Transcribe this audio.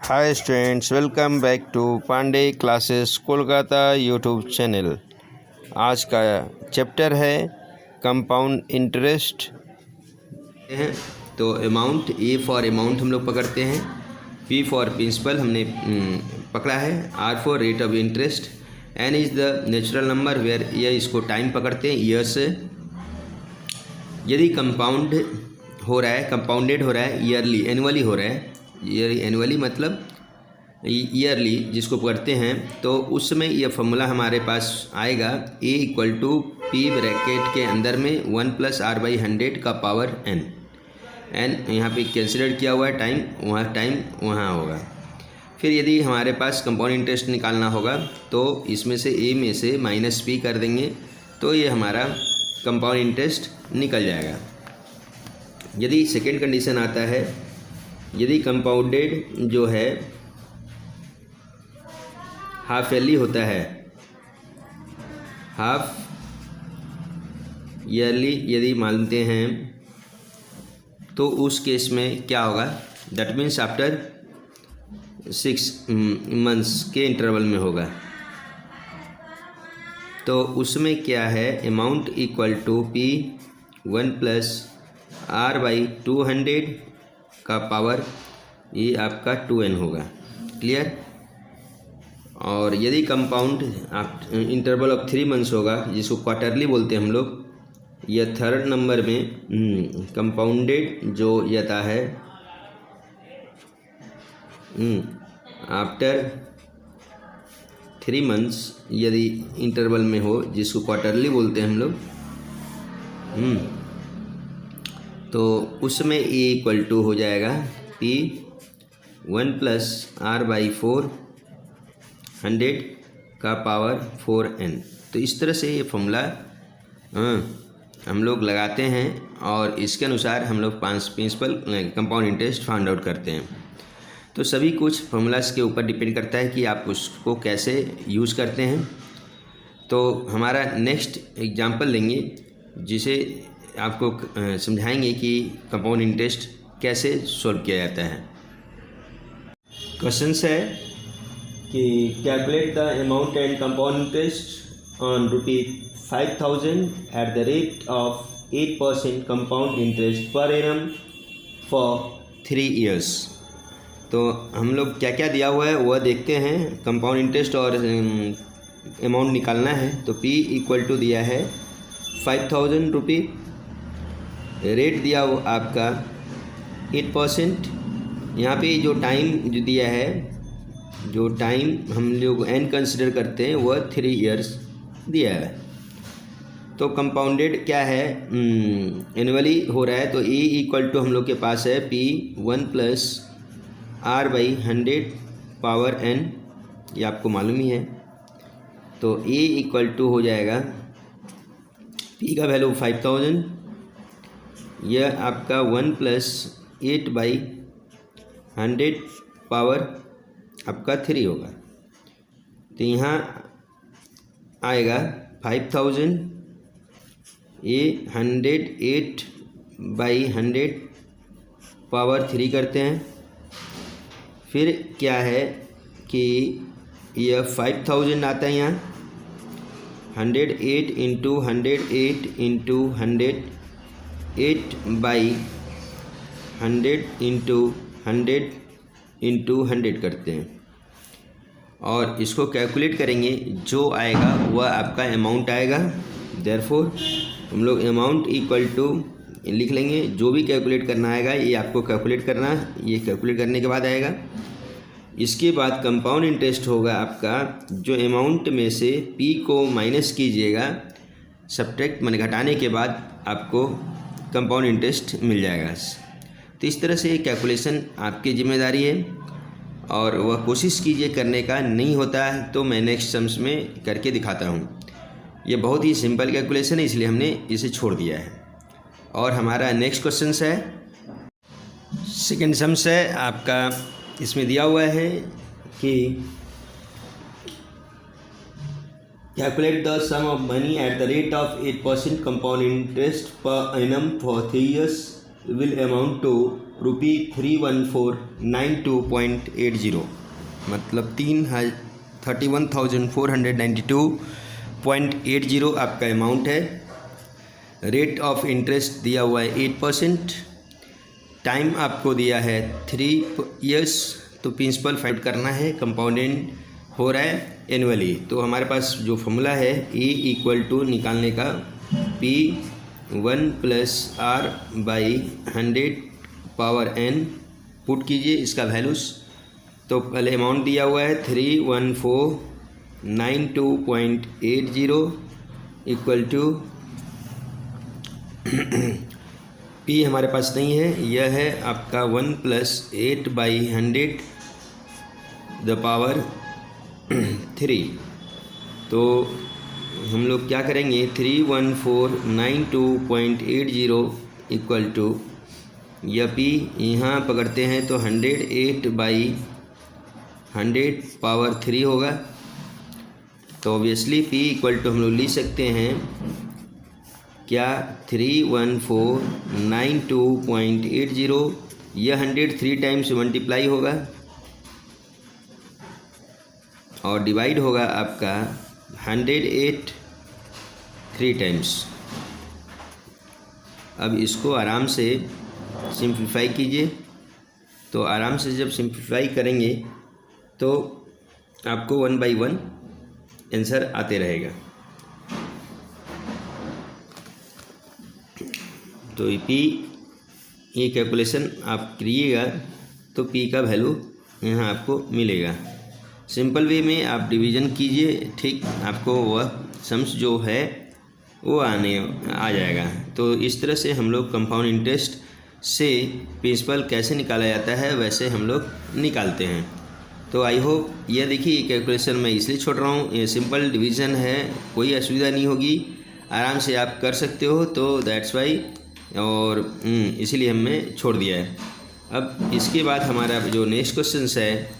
Hi students, welcome back to Pandey classes Kolkata YouTube channel. आज का chapter है कंपाउंड इंटरेस्ट है। तो अमाउंट, ए फॉर अमाउंट हम लोग पकड़ते हैं, पी फॉर प्रिंसिपल हमने पकड़ा है, R for rate of interest, N is the natural number where, यह इसको टाइम पकड़ते हैं ईयर से। यदि कंपाउंड हो रहा है, कंपाउंडेड हो रहा है, ईयरली एनुअली हो रहा है, एनुअली मतलब ईयरली जिसको पढ़ते हैं, तो उस समय यह फॉर्मूला हमारे पास आएगा ए इक्वल टू पी ब्रैकेट के अंदर में 1 + r/100 का पावर n। यहाँ पे कंसिडर किया हुआ है टाइम वहाँ होगा। फिर यदि हमारे पास कंपाउंड इंटरेस्ट निकालना होगा तो इसमें से ए में से -p कर देंगे तो ये हमारा कंपाउंड इंटरेस्ट निकल जाएगा। यदि सेकेंड कंडीशन आता है, यदि कंपाउंडेड जो है हाफ ईयरली होता है, हाफ ईयरली यदि मानते हैं तो उस केस में क्या होगा, दैट मीन्स आफ्टर 6 मंथ्स के इंटरवल में होगा। तो उसमें क्या है, amount equal to P 1 + r/200 का पावर, ये आपका 2n होगा। क्लियर। और यदि कंपाउंड इंटरवल ऑफ 3 मंथ्स होगा, जिसको क्वार्टरली बोलते हैं हम लोग, यह थर्ड नंबर में कंपाउंडेड जो आता है आफ्टर 3 मंथ्स यदि इंटरवल में हो, जिसको क्वार्टरली बोलते हैं हम लोग, तो उसमें ए इक्वल टू हो जाएगा पी 1 + r/400 का पावर 4n। तो इस तरह से ये फॉर्मूला हम लोग लगाते हैं और इसके अनुसार हम लोग principal compound interest find out करते हैं। तो सभी कुछ फॉर्मूलाज के ऊपर डिपेंड करता है कि आप उसको कैसे यूज़ करते हैं। तो हमारा नेक्स्ट एग्जांपल लेंगे जिसे आपको समझाएंगे कि कंपाउंड इंटरेस्ट कैसे सॉल्व किया जाता है। क्वेश्चन है कि calculate the amount and compound interest on ₹5,000 eight the rate of 8% compound interest पर एनम फॉर 3 ईयर्स। तो हम लोग क्या क्या दिया हुआ है वह देखते हैं। कंपाउंड इंटरेस्ट और अमाउंट निकालना है। तो P इक्वल टू दिया है 5,000 रुपये, रेट दिया वो आपका 8%। यहाँ पे जो टाइम जो दिया है, जो टाइम हम लोग n कंसिडर करते हैं वह 3 ईयर्स दिया है। तो कंपाउंडेड क्या है, एनुअली हो रहा है। तो E इक्वल टू हम लोग के पास है P 1 + r/100 पावर n, ये आपको मालूम ही है। तो A इक्वल टू हो जाएगा, P का वैल्यू 5,000, यह आपका 1 + 8/100 पावर आपका 3 होगा। तो यहाँ आएगा 5,000 ये 100 8/100 पावर 3 करते हैं। फिर क्या है कि यह 5,000 आता है, यहाँ 108 × 108 × 100 8/100 × 100 × 100 करते हैं और इसको कैलकुलेट करेंगे, जो आएगा वह आपका अमाउंट आएगा। देयरफॉर हम लोग अमाउंट इक्वल टू लिख लेंगे, जो भी कैलकुलेट करना आएगा ये आपको कैलकुलेट करना, ये कैलकुलेट करने के बाद आएगा। इसके बाद कंपाउंड इंटरेस्ट होगा आपका, जो अमाउंट में से P को माइनस कीजिएगा, सब्ट्रैक्ट माने घटाने के बाद आपको कंपाउंड इंटरेस्ट मिल जाएगा। तो इस तरह से कैलकुलेशन आपकी जिम्मेदारी है और वह कोशिश कीजिए करने का, नहीं होता है तो मैं नेक्स्ट सम्स में करके दिखाता हूँ। ये बहुत ही सिंपल कैलकुलेशन है, इसलिए हमने इसे छोड़ दिया है। और हमारा नेक्स्ट क्वेश्चन है, सेकेंड सम्स है आपका। इसमें दिया हुआ है कि calculate the sum of money at the rate of 8% compound interest पर annum for 3 years will amount to rupee 31492.80, मतलब 31,492.80 आपका अमाउंट है। रेट ऑफ इंटरेस्ट दिया हुआ है 8%। टाइम आपको दिया है 3 years। तो प्रिंसिपल फाइंड करना है, कंपाउंडेड हो रहा है एनुअली। तो हमारे पास जो फॉर्मूला है E इक्वल टू निकालने का P1 + R/100 power n put कीजिए इसका वैल्यूज़। तो पहले अमाउंट दिया हुआ है 31492.80 इक्वल टू P हमारे पास नहीं है, यह है आपका 1 + 8/100 द पावर 3। तो हम लोग क्या करेंगे, 31492.80 इक्वल टू यह P यहाँ पकड़ते हैं तो 108/100 पावर 3 होगा। तो ऑब्वियसली P इक्वल टू हम लोग लिख सकते हैं क्या, 31492.80, यह 100 3 टाइम्स मल्टीप्लाई होगा और डिवाइड होगा आपका 108 3 टाइम्स। अब इसको आराम से सिंप्लीफाई कीजिए। तो आराम से जब सिंप्लीफाई करेंगे तो आपको 1/1 आंसर आते रहेगा। तो P ये कैलकुलेशन आप करिएगा तो P का वैल्यू यहाँ आपको मिलेगा। सिंपल वे में आप डिवीज़न कीजिए, ठीक आपको वह सम्स जो है वो आ जाएगा। तो इस तरह से हम लोग कंपाउंड इंटरेस्ट से प्रिंसिपल कैसे निकाला जाता है वैसे हम लोग निकालते हैं। तो आई होप यह देखिए कैलकुलेशन मैं इसलिए छोड़ रहा हूँ, ये सिंपल डिवीज़न है, कोई असुविधा नहीं होगी, आराम से आप कर सकते हो। तो दैट्स वाई और इसीलिए हमने छोड़ दिया है। अब इसके बाद हमारा जो नेक्स्ट क्वेश्चन है